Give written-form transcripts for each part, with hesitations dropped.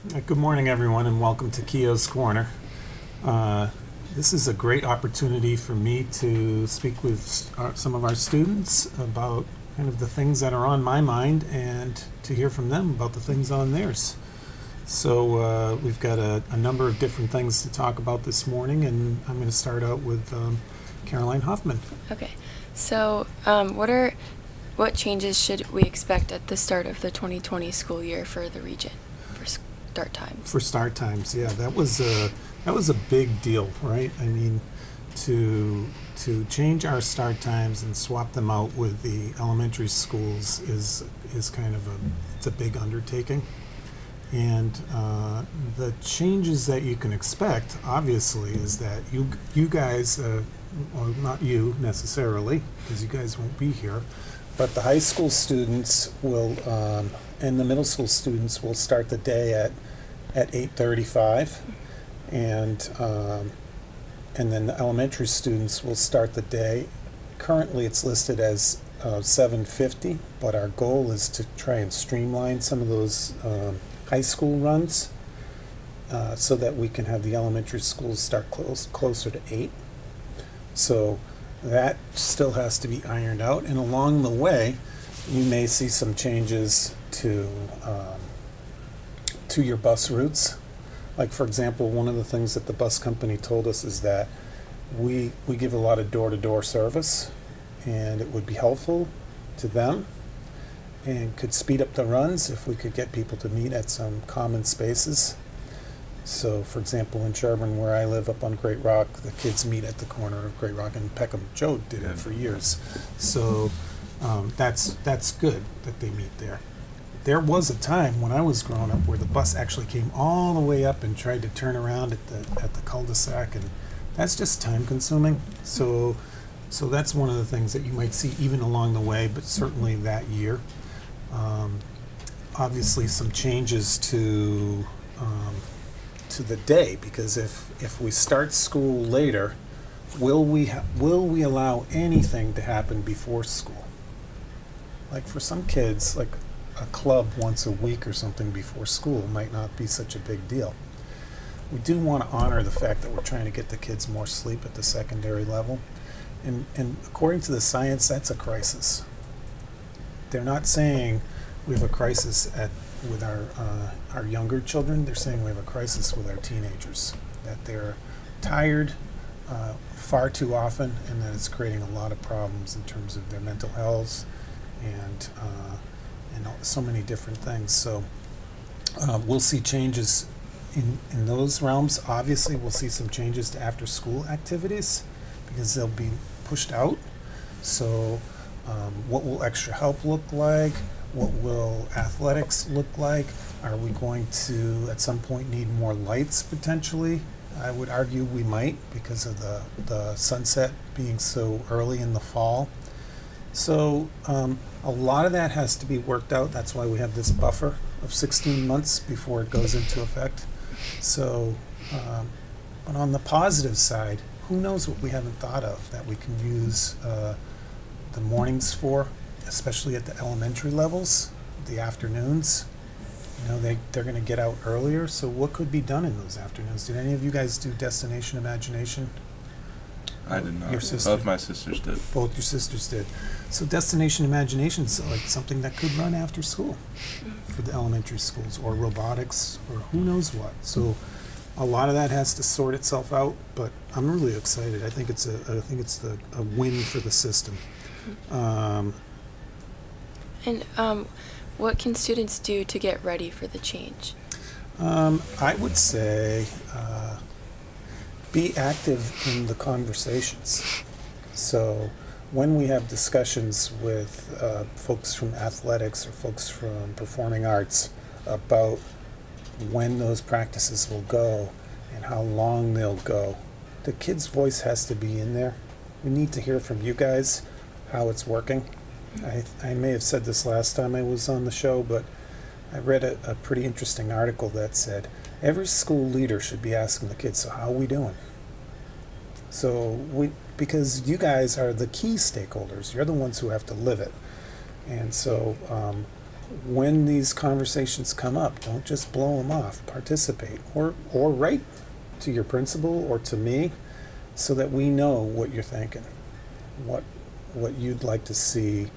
Good morning, everyone, and welcome to Keough's Korner. This is a great opportunity for me to speak with some of our students about kind of the things that are on my mind and to hear from them about the things on theirs. So we've got a number of different things to talk about this morning, and I'm going to start out with Caroline Hoffman. Okay, so what changes should we expect at the start of the 2020 school year for the region for start times? For start times, yeah, that was a big deal, right? I mean, to change our start times and swap them out with the elementary schools is kind of it's a big undertaking. And the changes that you can expect, obviously, is that you guys, well, not you necessarily, because you guys won't be here, but the high school students will, and the middle school students will start the day at 8:35, and then the elementary students will start the day. Currently, it's listed as 7:50, but our goal is to try and streamline some of those high school runs so that we can have the elementary schools start closer to 8. So that still has to be ironed out, and along the way you may see some changes to your bus routes. Like, for example, one of the things that the bus company told us is that we give a lot of door-to-door service, and it would be helpful to them and could speed up the runs if we could get people to meet at some common spaces. So, for example, in Sherburne, where I live up on Great Rock, the kids meet at the corner of Great Rock and Peckham. Joe did it for years. So that's good that they meet there. There was a time when I was growing up where the bus actually came all the way up and tried to turn around at the cul-de-sac, and that's just time consuming. So that's one of the things that you might see even along the way, but certainly that year. Obviously some changes to the day, because if we start school later, will we allow anything to happen before school? Like, for some kids, like a club once a week or something before school might not be such a big deal. We do want to honor the fact that we're trying to get the kids more sleep at the secondary level, and according to the science, that's a crisis. They're not saying we have a crisis with our younger children. They're saying we have a crisis with our teenagers, that they're tired far too often, and that it's creating a lot of problems in terms of their mental health and so many different things. So we'll see changes in those realms. Obviously, we'll see some changes to after-school activities because they'll be pushed out. So what will extra help look like? What will athletics look like? Are we going to, at some point, need more lights potentially? I would argue we might, because of the sunset being so early in the fall. So a lot of that has to be worked out. That's why we have this buffer of 16 months before it goes into effect. So, but on the positive side, who knows what we haven't thought of that we can use the mornings for, especially at the elementary levels, the afternoons. You know, they're going to get out earlier, so what could be done in those afternoons? Did any of you guys do Destination Imagination? I did not. Your sister? Both my sisters did. Both your sisters did. So Destination Imagination is like something that could run after school for the elementary schools, or robotics, or who knows what. So a lot of that has to sort itself out, but I'm really excited. I think it's a win for the system. What can students do to get ready for the change? I would say be active in the conversations. So when we have discussions with folks from athletics or folks from performing arts about when those practices will go and how long they'll go, the kid's voice has to be in there. We need to hear from you guys how it's working. I may have said this last time I was on the show, but I read a pretty interesting article that said every school leader should be asking the kids, so how are we doing? So because you guys are the key stakeholders, you're the ones who have to live it. And so when these conversations come up, don't just blow them off. Participate, or write to your principal or to me, so that we know what you're thinking, what you'd like to see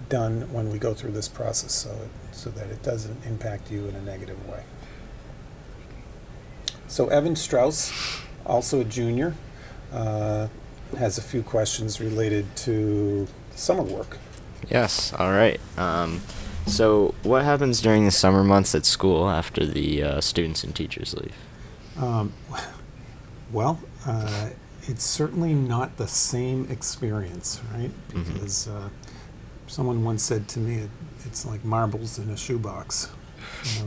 done when we go through this process, so that it doesn't impact you in a negative way. So Evan Strauss, also a junior, has a few questions related to summer work. Yes, all right. So what happens during the summer months at school after the students and teachers leave? Well, it's certainly not the same experience, right? Because someone once said to me, it's like marbles in a shoebox.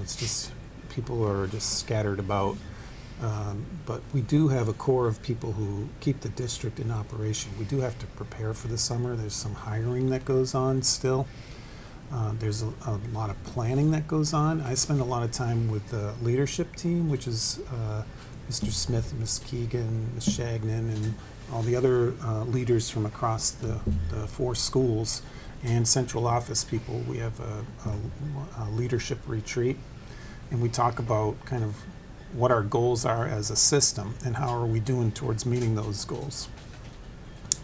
It's just, people are just scattered about. But we do have a core of people who keep the district in operation. We do have to prepare for the summer. There's some hiring that goes on still. There's a lot of planning that goes on. I spend a lot of time with the leadership team, which is Mr. Smith, Ms. Keegan, Ms. Shagnon, and all the other leaders from across the 4 schools, and central office people. We have a leadership retreat, and we talk about kind of what our goals are as a system and how are we doing towards meeting those goals.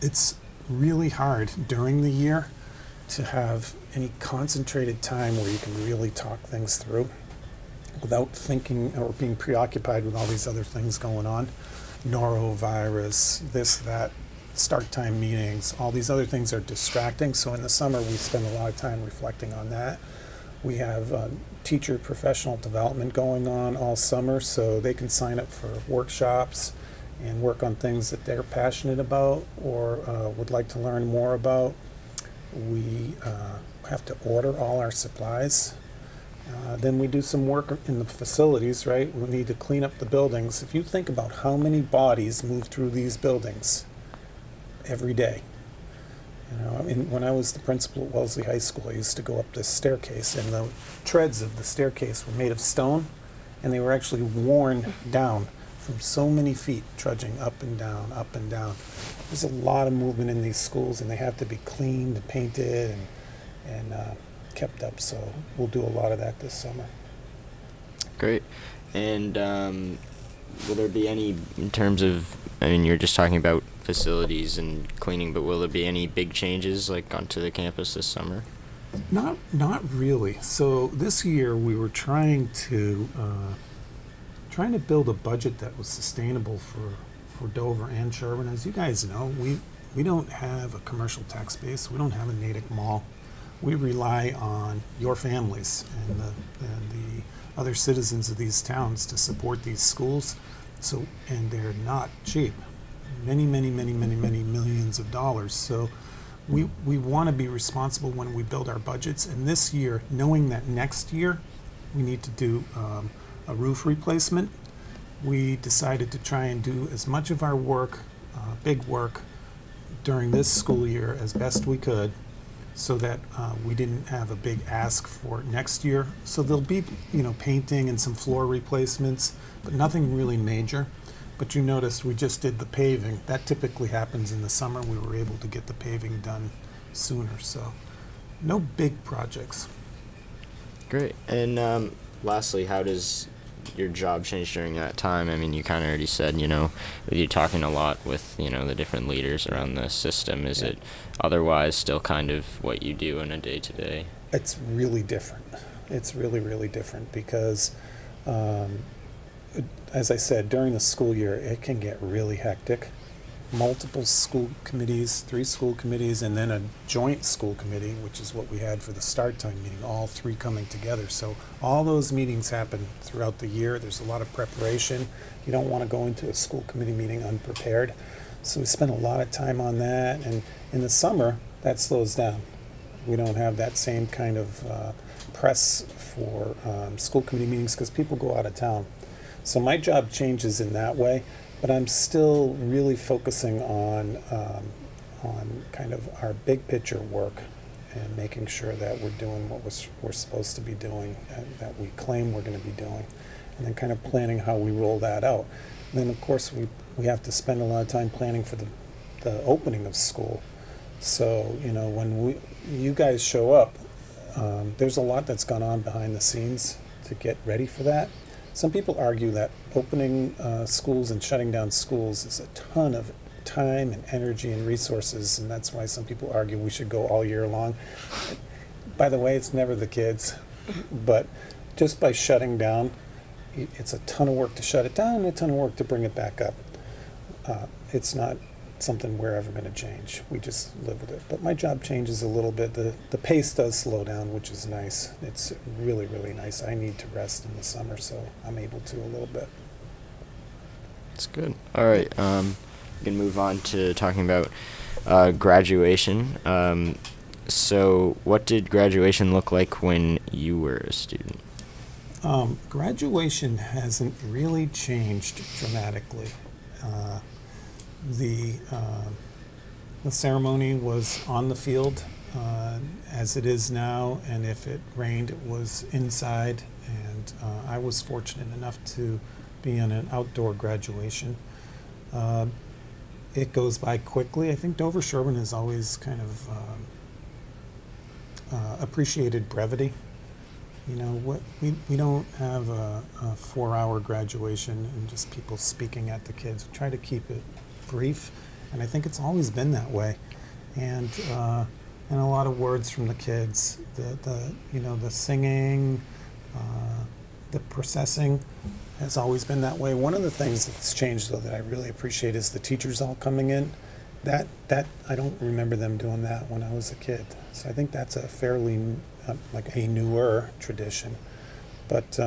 It's really hard during the year to have any concentrated time where you can really talk things through without thinking or being preoccupied with all these other things going on. Norovirus, this, that, start time meetings, all these other things are distracting. So in the summer we spend a lot of time reflecting on that. We have teacher professional development going on all summer, so they can sign up for workshops and work on things that they're passionate about or would like to learn more about. We have to order all our supplies. Then we do some work in the facilities, right? We need to clean up the buildings. If you think about how many bodies move through these buildings every day. I mean, when I was the principal at Wellesley High School, I used to go up this staircase, and the treads of the staircase were made of stone, and they were actually worn down from so many feet, trudging up and down, up and down. There's a lot of movement in these schools, and they have to be cleaned and painted and kept up, so we'll do a lot of that this summer. Great. And will there be any, in terms of, I mean, you're just talking about facilities and cleaning, but will there be any big changes like onto the campus this summer? Not really. So this year we were trying to build a budget that was sustainable for Dover and Sherburne. As you guys know, we don't have a commercial tax base. We don't have a Natick mall. We rely on your families and the other citizens of these towns to support these schools. So, and they're not cheap. Many millions of dollars. So we want to be responsible when we build our budgets. And this year, knowing that next year we need to do a roof replacement, we decided to try and do as much of our work, big work, during this school year as best we could, so that we didn't have a big ask for next year. So there'll be, painting and some floor replacements, but nothing really major. But you noticed we just did the paving. That typically happens in the summer. We were able to get the paving done sooner, so no big projects. Great. And lastly, how does your job change during that time? I mean, you kind of already said, with you talking a lot with, the different leaders around the system, is it otherwise still kind of what you do in a day-to-day? It's really different. It's really different because as I said, during the school year, it can get really hectic. Multiple school committees, 3 school committees, and then a joint school committee, which is what we had for the start time meeting, all 3 coming together. So all those meetings happen throughout the year. There's a lot of preparation. You don't want to go into a school committee meeting unprepared. So we spend a lot of time on that. And in the summer, that slows down. We don't have that same kind of press for school committee meetings because people go out of town. So my job changes in that way, but I'm still really focusing on kind of our big picture work and making sure that we're doing what we're supposed to be doing and that we claim we're going to be doing, and then kind of planning how we roll that out. And then of course we have to spend a lot of time planning for the opening of school. So when you guys show up, there's a lot that's gone on behind the scenes to get ready for that. Some people argue that opening schools and shutting down schools is a ton of time and energy and resources, and that's why some people argue we should go all year long. By the way, it's never the kids, but just by shutting down, it's a ton of work to shut it down and a ton of work to bring it back up. It's not something we're ever going to change. We just live with it. But my job changes a little bit. The pace does slow down, which is nice. It's really, really nice. I need to rest in the summer, so I'm able to a little bit. That's good. All right. We can move on to talking about graduation. So what did graduation look like when you were a student? Graduation hasn't really changed dramatically. The ceremony was on the field as it is now, and if it rained, it was inside. And I was fortunate enough to be in an outdoor graduation. It goes by quickly. I think Dover Sherburne has always kind of appreciated brevity. You know, what we don't have a 4-hour graduation and just people speaking at the kids. We try to keep it brief, and I think it's always been that way. And a lot of words from the kids, the singing, the processing has always been that way. One of the things that's changed, though, that I really appreciate is the teachers all coming in. That I don't remember them doing that when I was a kid. So I think that's a fairly like a newer tradition, but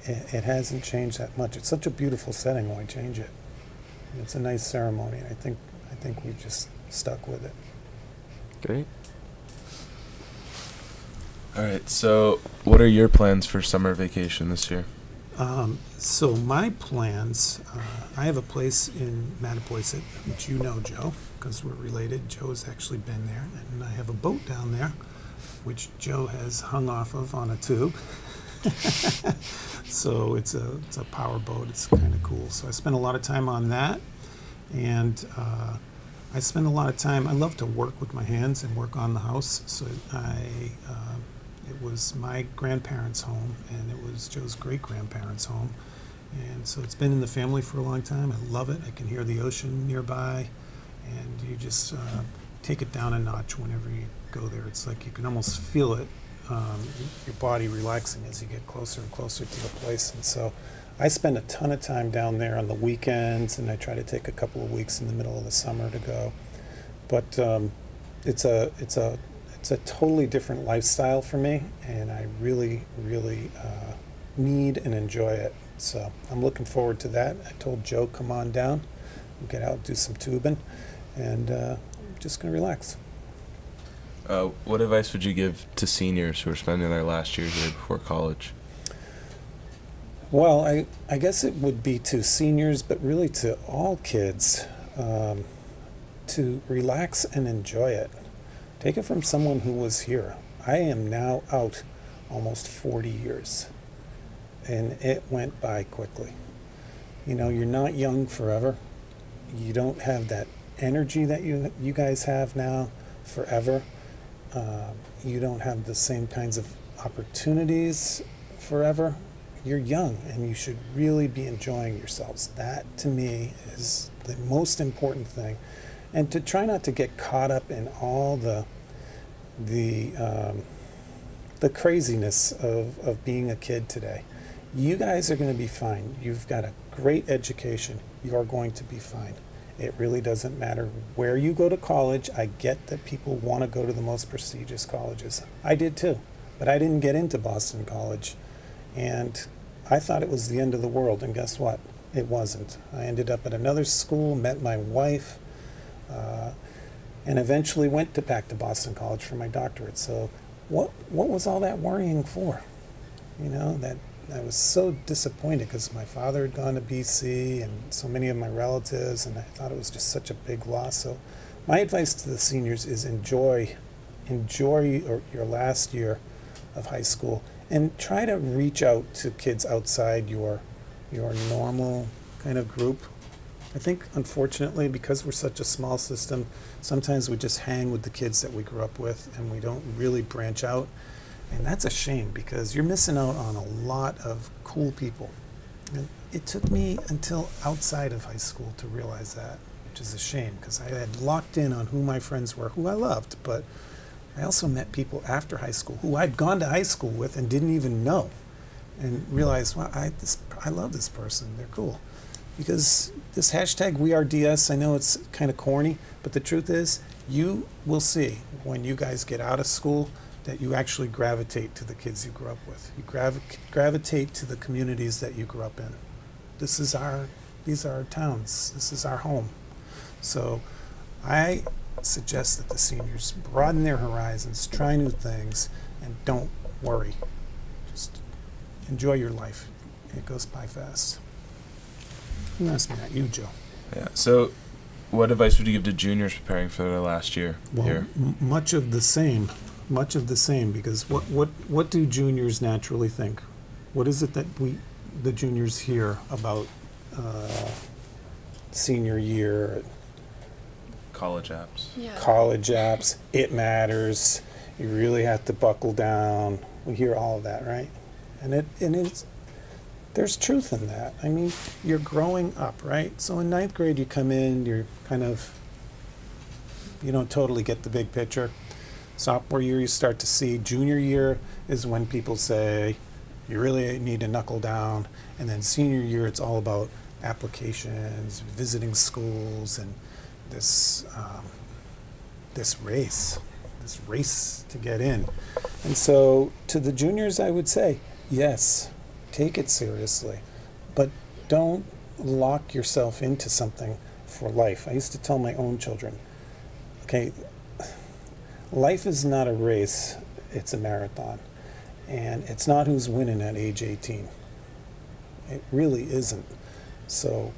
it hasn't changed that much. It's such a beautiful setting. Why change it? It's a nice ceremony. I think we've just stuck with it. Great. All right, so what are your plans for summer vacation this year? So my plans, I have a place in Mattapoisett, which you know, Joe, because we're related. Joe has actually been there, and I have a boat down there, which Joe has hung off of on a tube. So it's a power boat. It's kind of cool. So I spend a lot of time on that, and I spend a lot of time. I love to work with my hands and work on the house. So it was my grandparents' home, and it was Joe's great-grandparents' home. And so it's been in the family for a long time. I love it. I can hear the ocean nearby, and you just take it down a notch whenever you go there. It's like you can almost feel it, your body relaxing as you get closer and closer to the place. And so I spend a ton of time down there on the weekends, and I try to take a couple of weeks in the middle of the summer to go. But it's a totally different lifestyle for me, and I really, really need and enjoy it. So I'm looking forward to that. I told Joe, come on down, we'll get out, do some tubing, and I'm just going to relax. What advice would you give to seniors who are spending their last year here before college? Well, I guess it would be to seniors, but really to all kids, to relax and enjoy it. Take it from someone who was here. I am now out almost 40 years, and it went by quickly. You know, you're not young forever. You don't have that energy that you guys have now forever. You don't have the same kinds of opportunities forever. You're young, and you should really be enjoying yourselves. That, to me, is the most important thing. And to try not to get caught up in all the craziness of being a kid today. You guys are going to be fine. You've got a great education. You're going to be fine. It really doesn't matter where you go to college. I get that people want to go to the most prestigious colleges. I did too, but I didn't get into Boston College. And I thought it was the end of the world, and guess what? It wasn't. I ended up at another school, met my wife, and eventually went back to Boston College for my doctorate. So what was all that worrying for? You know, that I was so disappointed because my father had gone to BC and so many of my relatives, and I thought it was just such a big loss. So my advice to the seniors is enjoy your last year of high school, and try to reach out to kids outside your normal kind of group. I think, unfortunately, because we're such a small system, sometimes we just hang with the kids that we grew up with and we don't really branch out. And that's a shame because you're missing out on a lot of cool people. And it took me until outside of high school to realize that, which is a shame because I had locked in on who my friends were, who I loved, but I also met people after high school who I'd gone to high school with and didn't even know, and realized, wow, I love this person. They're cool. Because this hashtag #WeAreDS, I know it's kind of corny, but the truth is, you will see when you guys get out of school that you actually gravitate to the kids you grew up with. You gravitate to the communities that you grew up in. These are our towns. This is our home. So I suggest that the seniors broaden their horizons, try new things, and don't worry. Just enjoy your life. It goes by fast. That's not you, Joe. Yeah. So, what advice would you give to juniors preparing for their last year Well, here? much of the same. Much of the same, because what do juniors naturally think? What is it that the juniors hear about senior year, College apps. Yeah. college apps? It matters. You really have to buckle down. We hear all of that, right? And it's there's truth in that. I mean, you're growing up, right? So in ninth grade, you come in, you're kind of, you don't totally get the big picture. Sophomore year, you start to see. Junior year is when people say, you really need to knuckle down. And then senior year, it's all about applications, visiting schools, and this race to get in. And so to the juniors, I would say, yes, take it seriously, but don't lock yourself into something for life. I used to tell my own children, okay, life is not a race, it's a marathon. And it's not who's winning at age 18. It really isn't. So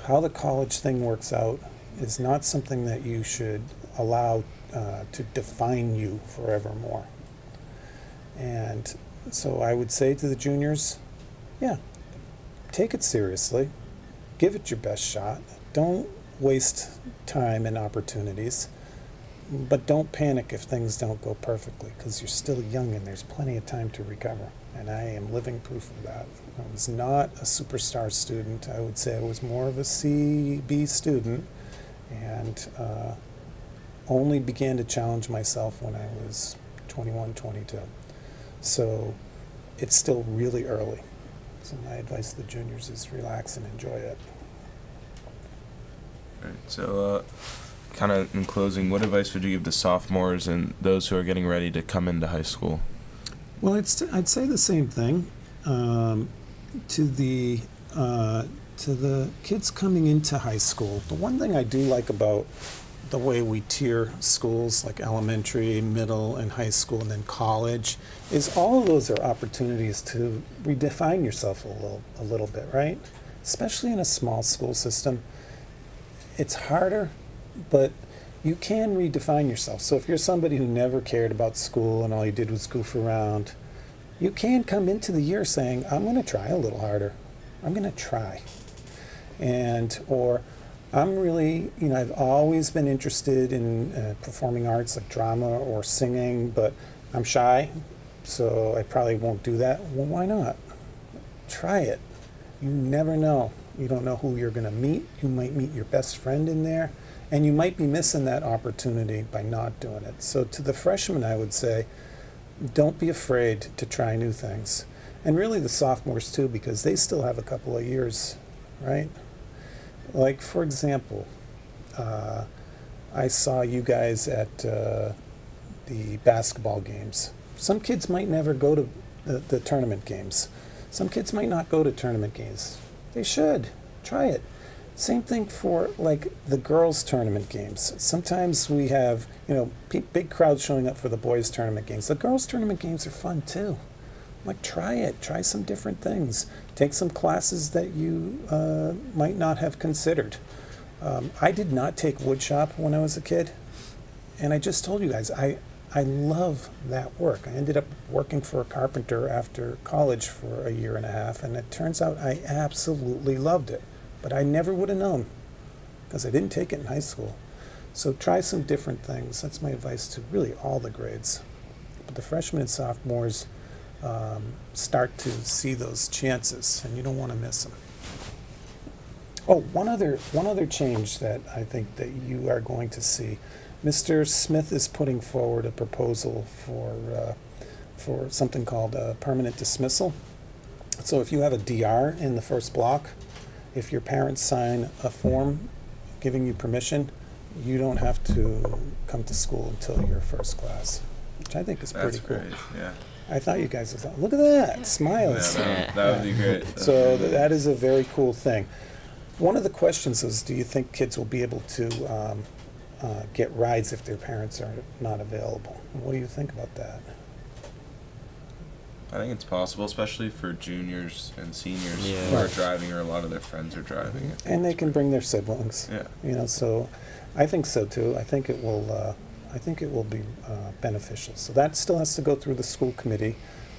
how the college thing works out is not something that you should allow to define you forevermore. And so I would say to the juniors, yeah, take it seriously. Give it your best shot. Don't waste time and opportunities. But don't panic if things don't go perfectly, because you're still young and there's plenty of time to recover. And I am living proof of that. I was not a superstar student. I would say I was more of a C/B student, and only began to challenge myself when I was 21, 22. So it's still really early. So my advice to the juniors is relax and enjoy it. All right. So, kind of in closing, what advice would you give to sophomores and those who are getting ready to come into high school? Well, I'd say the same thing to the kids coming into high school. The one thing I do like about the way we tier schools, like elementary, middle, and high school, and then college, is all of those are opportunities to redefine yourself a little bit, right? Especially in a small school system. It's harder, but you can redefine yourself. So if you're somebody who never cared about school and all you did was goof around, you can come into the year saying, I'm going to try a little harder. I'm going to try. Or I'm really, I've always been interested in performing arts like drama or singing, but I'm shy, so I probably won't do that. Well, why not? Try it. You never know. You don't know who you're going to meet. You might meet your best friend in there, and you might be missing that opportunity by not doing it. So to the freshmen, I would say, don't be afraid to try new things. And really the sophomores too, because they still have a couple of years, right? Like, for example, I saw you guys at the basketball games. Some kids might never go to the tournament games. Some kids might not go to tournament games. They should. Try it. Same thing for, like, the girls' tournament games. Sometimes we have, big crowds showing up for the boys' tournament games. The girls' tournament games are fun, too. Like, try it. Try some different things. Take some classes that you might not have considered. I did not take woodshop when I was a kid. And I just told you guys, I love that work. I ended up working for a carpenter after college for a year and a half, and it turns out I absolutely loved it. But I never would have known because I didn't take it in high school. So try some different things. That's my advice to really all the grades. But the freshmen and sophomores start to see those chances, and you don't want to miss them. Oh, one other change that I think that you are going to see. Mr. Smith is putting forward a proposal for something called a permanent dismissal. So if you have a DR in the first block, if your parents sign a form giving you permission, you don't have to come to school until your first class, which I think is pretty cool. That's great, yeah. I thought you guys would. Look at that, smiles. Yeah, that would be great. So that is a very cool thing. One of the questions is, do you think kids will be able to get rides if their parents are not available? What do you think about that? I think it's possible, especially for juniors and seniors Yeah. who are Right. driving, or a lot of their friends are driving. And they can bring their siblings. Yeah. You know, so I think so too. I think it will. I think it will be beneficial. So that still has to go through the school committee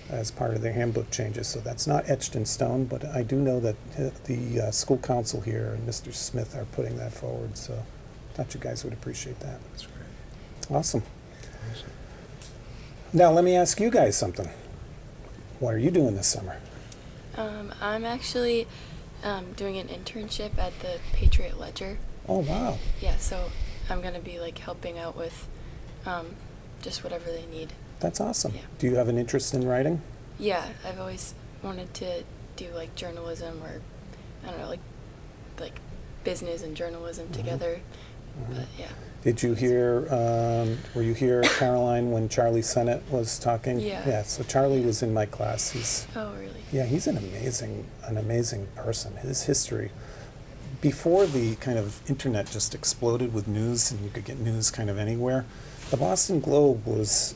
as part of their handbook changes. So that's not etched in stone, but I do know that the school council here and Mr. Smith are putting that forward. So I thought you guys would appreciate that. That's great. Awesome. Now let me ask you guys something. What are you doing this summer? I'm actually doing an internship at the Patriot Ledger. Oh, wow. Yeah, so I'm going to be like helping out with just whatever they need. That's awesome. Yeah. Do you have an interest in writing? Yeah, I've always wanted to do like journalism, or I don't know, like business and journalism together. But yeah. Did you hear, were you here, Caroline, when Charlie Sennett was talking? Yeah. Yeah, so Charlie was in my class. Oh, really? Yeah, he's an amazing person. His history, before the kind of internet just exploded with news and you could get news kind of anywhere, the Boston Globe was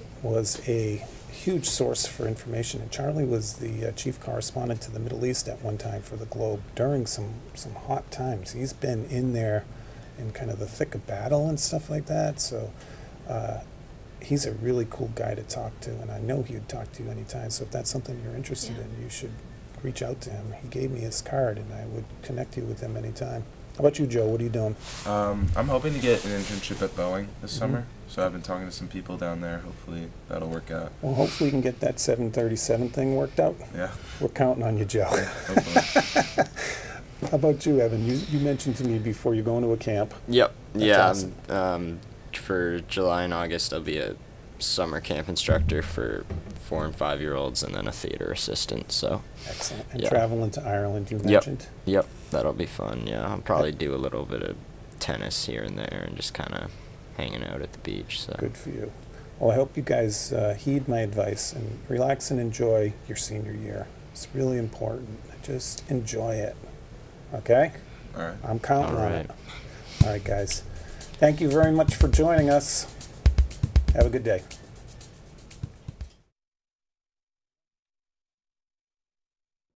a huge source for information. And Charlie was the chief correspondent to the Middle East at one time for the Globe during some hot times. He's been in there in kind of the thick of battle and stuff like that. So he's a really cool guy to talk to, and I know he'd talk to you anytime. So if that's something you're interested in, you should reach out to him. He gave me his card, and I would connect you with him anytime. How about you, Joe? What are you doing? I'm hoping to get an internship at Boeing this summer, so I've been talking to some people down there. Hopefully that'll work out. Well, hopefully you can get that 737 thing worked out. Yeah. We're counting on you, Joe. Yeah, hopefully. How about you, Evan? You mentioned to me before you're going to a camp. Yep. That's yeah. awesome. For July and August, I'll be a summer camp instructor for 4 and 5-year-olds, and then a theater assistant. So. Excellent. And Yeah. traveling to Ireland, you mentioned. Yep. That'll be fun. Yeah. I'll probably do a little bit of tennis here and there, and just kind of hanging out at the beach. So. Good for you. Well, I hope you guys heed my advice and relax and enjoy your senior year. It's really important. Just enjoy it. Okay? All right. I'm counting All on right. it. All right, guys. Thank you very much for joining us. Have a good day.